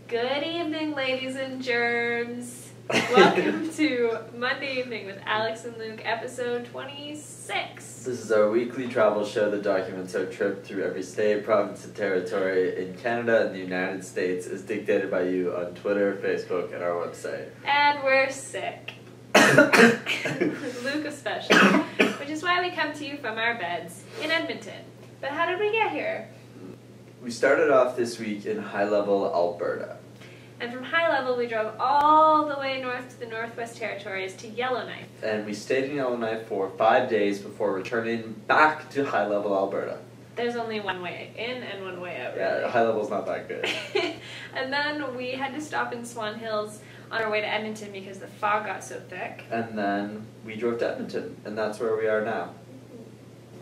Good evening, ladies and germs. Welcome to Monday Evening with Alex and Luke, episode 26. This is our weekly travel show that documents our trip through every state, province, and territory in Canada and the United States, is dictated by you on Twitter, Facebook, and our website. And we're sick. Luke especially, which is why we come to you from our beds in Edmonton. But how did we get here? We started off this week in High Level, Alberta. And from High Level, we drove all the way north to the Northwest Territories to Yellowknife. And we stayed in Yellowknife for 5 days before returning back to High Level, Alberta. There's only one way in and one way out, Yeah, really. High Level's not that good. And then we had to stop in Swan Hills on our way to Edmonton because the fog got so thick. And then we drove to Edmonton, and that's where we are now.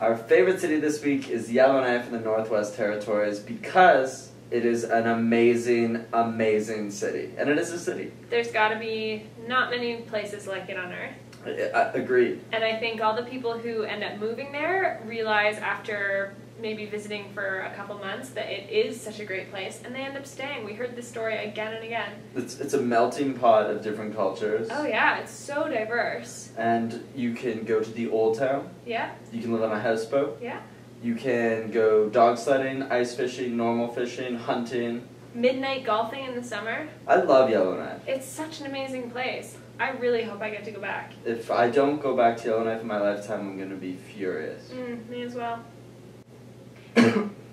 Our favorite city this week is Yellowknife in the Northwest Territories because it is an amazing, amazing city. And it is a city. There's got to be not many places like it on Earth. Agreed. And I think all the people who end up moving there realize after maybe visiting for a couple months that it is such a great place, and they end up staying. We heard this story again and again. It's a melting pot of different cultures. Oh yeah, it's so diverse. And you can go to the Old Town. Yeah. You can live on a houseboat. Yeah. You can go dog sledding, ice fishing, normal fishing, hunting. Midnight golfing in the summer. I love Yellowknife. It's such an amazing place. I really hope I get to go back. If I don't go back to Yellowknife in my lifetime, I'm going to be furious. Me as well.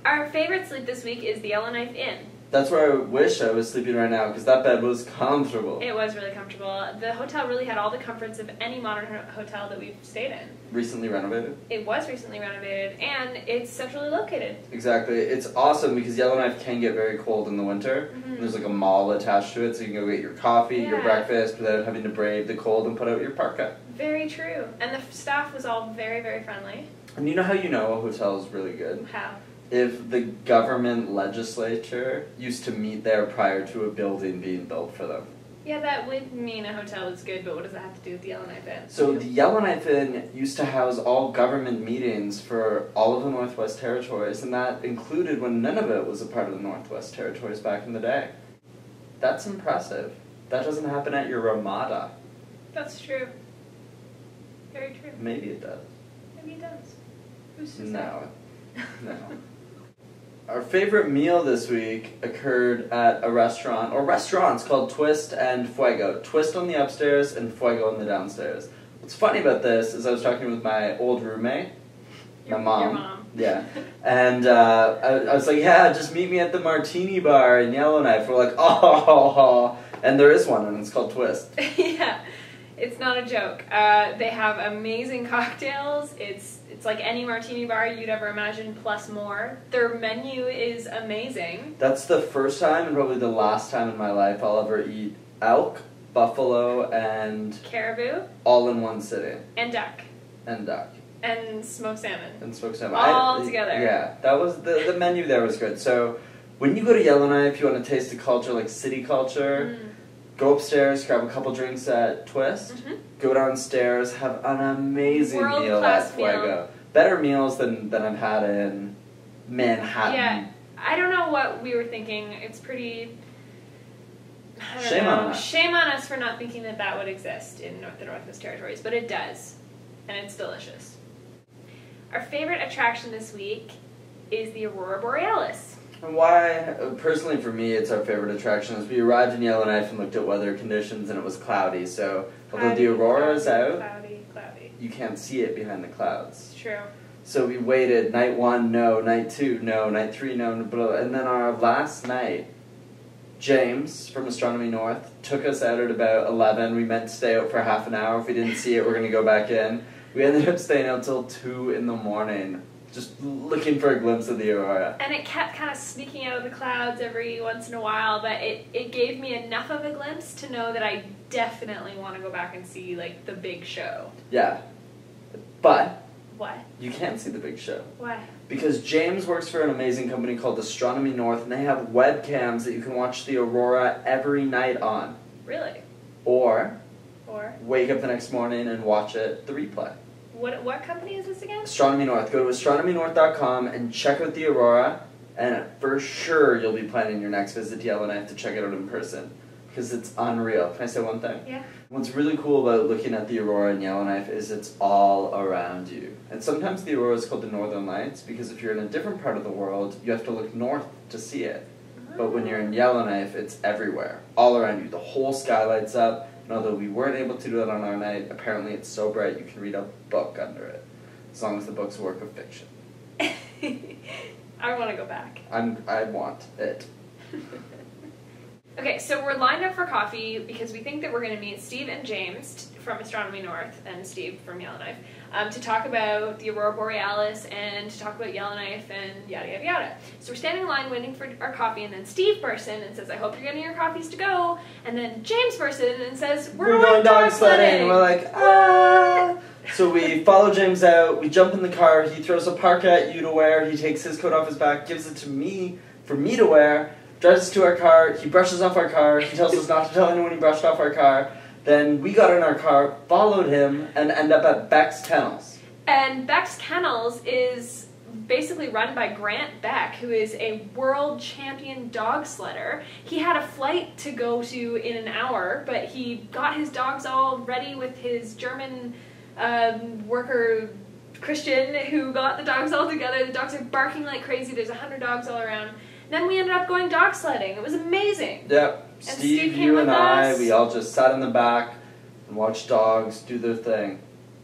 Our favorite sleep this week is the Yellowknife Inn. That's where I wish I was sleeping right now, because that bed was comfortable. It was really comfortable. The hotel really had all the comforts of any modern hotel that we've stayed in. Recently renovated? It was recently renovated, and it's centrally located. Exactly. It's awesome because Yellowknife can get very cold in the winter. Mm-hmm. There's like a mall attached to it, so you can go get your coffee, your Yeah. breakfast, without having to brave the cold and put out your parka. Very true. And the staff was all very, very friendly. And you know how you know a hotel is really good? How? If the government legislature used to meet there prior to a building being built for them. Yeah, that would mean a hotel is good, but what does that have to do with the Yellowknife Inn? So the Yellowknife Inn used to house all government meetings for all of the Northwest Territories, and that included when none of it was a part of the Northwest Territories back in the day. That's impressive. That doesn't happen at your Ramada. That's true. Very true. Maybe it does. Maybe it does. Who's to say? No. No. Our favorite meal this week occurred at a restaurant, or restaurants, called Twist and Fuego. Twist on the upstairs and Fuego on the downstairs. What's funny about this is I was talking with my old roommate, my mom. Your mom. Yeah. And I was like, yeah, just meet me at the Martini Bar in Yellowknife. We're like, oh. And there is one, and it's called Twist. Yeah. It's not a joke. They have amazing cocktails. It's like any martini bar you'd ever imagine, plus more. Their menu is amazing. That's the first time and probably the last time in my life I'll ever eat elk, buffalo, and Caribou. all in one sitting. And duck. And duck. And smoked salmon. And smoked salmon. All together. Yeah, that was the menu there was good. So when you go to Yellowknife, you want to taste the culture, like city culture. Go upstairs, grab a couple drinks at Twist, go downstairs, have an amazing meal at World-class Fuego. meal. Better meals than I've had in Manhattan. Yeah, I don't know what we were thinking. It's pretty... I don't Shame know. on us. Shame on us for not thinking that that would exist in the Northwest Territories, but it does, and it's delicious. Our favorite attraction this week is the Aurora Borealis. And why, personally for me, it's our favorite attraction is we arrived in Yellowknife and looked at weather conditions and it was cloudy, so although the aurora is out, Cloudy. you can't see it behind the clouds. It's true. So we waited, night 1, no, night 2, no, night 3, no, blah, and then our last night, James from Astronomy North took us out at about 11. We meant to stay out for half an hour. If we didn't see it, we're going to go back in. We ended up staying out till 2 in the morning. Just looking for a glimpse of the aurora. And it kept kind of sneaking out of the clouds every once in a while, but it gave me enough of a glimpse to know that I definitely want to go back and see, like, the big show. Yeah. But What? you can't see the big show. Why? Because James works for an amazing company called Astronomy North, and they have webcams that you can watch the aurora every night on. Really? Or Or? wake up the next morning and watch it, the replay. What company is this again? Astronomy North. Go to astronomynorth.com and check out the aurora. And for sure, you'll be planning your next visit to Yellowknife to check it out in person, because it's unreal. Can I say one thing? Yeah. What's really cool about looking at the aurora in Yellowknife is it's all around you. And sometimes the aurora is called the Northern Lights, because if you're in a different part of the world, you have to look north to see it. But when you're in Yellowknife, it's everywhere, all around you. The whole sky lights up. And although we weren't able to do that on our night, apparently it's so bright you can read a book under it, as long as the book's a work of fiction. I want to go back. I want it. Okay, so we're lined up for coffee because we think that we're going to meet Steve and James from Astronomy North and Steve from Yellowknife to talk about the Aurora Borealis and to talk about Yellowknife and yada yada yada. So we're standing in line waiting for our coffee, and then Steve bursts in and says, I hope you're getting your coffees to go. And then James bursts in and says, we're going dog sledding. And we're like, ah! So we follow James out, we jump in the car, he throws a parka at you to wear, he takes his coat off his back, gives it to me for me to wear, drives us to our car, he brushes off our car, he tells us not to tell anyone he brushed off our car. Then we got in our car, followed him, and end up at Beck's Kennels. And Beck's Kennels is basically run by Grant Beck, who is a world champion dog sledder. He had a flight to go to in an hour, but he got his dogs all ready with his German worker Christian, who got the dogs all together. The dogs are barking like crazy. There's 100 dogs all around. Then we ended up going dog sledding. It was amazing. Yep. Steve, you and I, we all just sat in the back and watched dogs do their thing.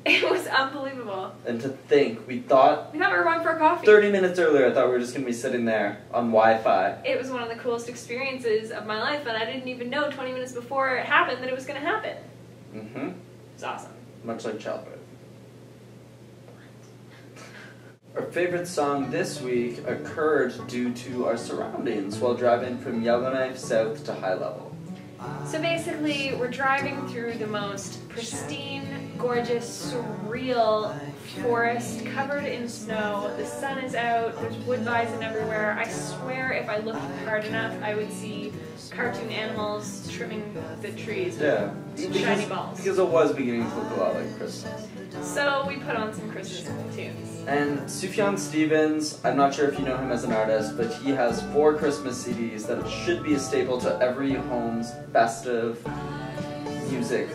It was unbelievable. And to think, we thought we were going for a coffee. 30 minutes earlier, I thought we were just going to be sitting there on Wi-Fi. It was one of the coolest experiences of my life, and I didn't even know 20 minutes before it happened that it was going to happen. Mm-hmm. It's awesome. Much like childbirth. Our favorite song this week occurred due to our surroundings while driving from Yellowknife south to High Level. So basically, we're driving through the most pristine, gorgeous, surreal forest covered in snow. The sun is out, there's wood bison everywhere. I swear if I looked hard enough, I would see cartoon animals trimming the trees with shiny balls. Because it was beginning to look a lot like Christmas. So we put on some Christmas tunes. And Sufjan Stevens, I'm not sure if you know him as an artist, but he has 4 Christmas CDs that should be a staple to every home's festive music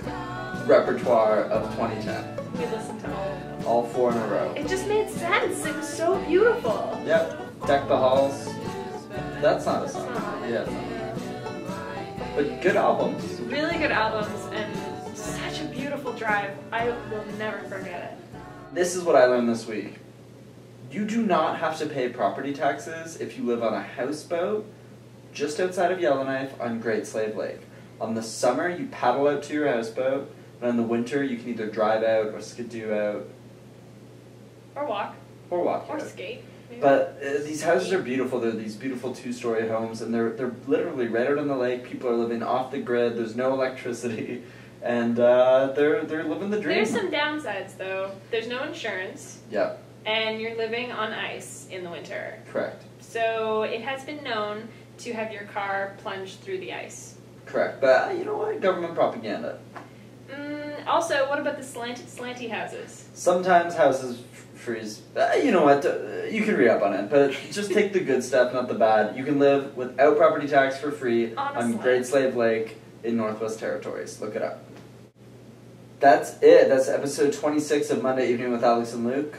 repertoire of 2010. We listened to all of them. All 4 in a row. It just made sense. It was so beautiful. Yep. Deck the Halls. That's not a song. Yeah. But good albums. Really good albums and such a beautiful drive. I will never forget it. This is what I learned this week. You do not have to pay property taxes if you live on a houseboat just outside of Yellowknife on Great Slave Lake. On the summer, you paddle out to your houseboat, and in the winter, you can either drive out or skidoo out. Or walk. Or walk Or out. skate. Maybe. But these houses are beautiful. They're these beautiful 2-story homes, and they're literally right out on the lake. People are living off the grid. There's no electricity, and they're living the dream. There's some downsides, though. There's no insurance. Yep. And you're living on ice in the winter. Correct. So it has been known to have your car plunged through the ice. Correct. But you know what? Government propaganda. Also, what about the slanty houses? Sometimes houses freeze. You know what? You can read up on it, but just take the good stuff, not the bad. You can live without property tax for free on Great Slave Lake in Northwest Territories. Look it up. That's it. That's episode 26 of Monday Evening with Alex and Luke.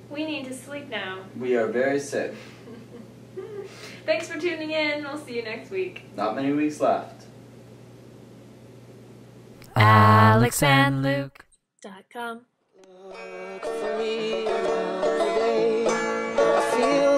We need to sleep now. We are very sick. Thanks for tuning in. We'll see you next week. Not many weeks left. alexandluke.com. Look for me another day. I feel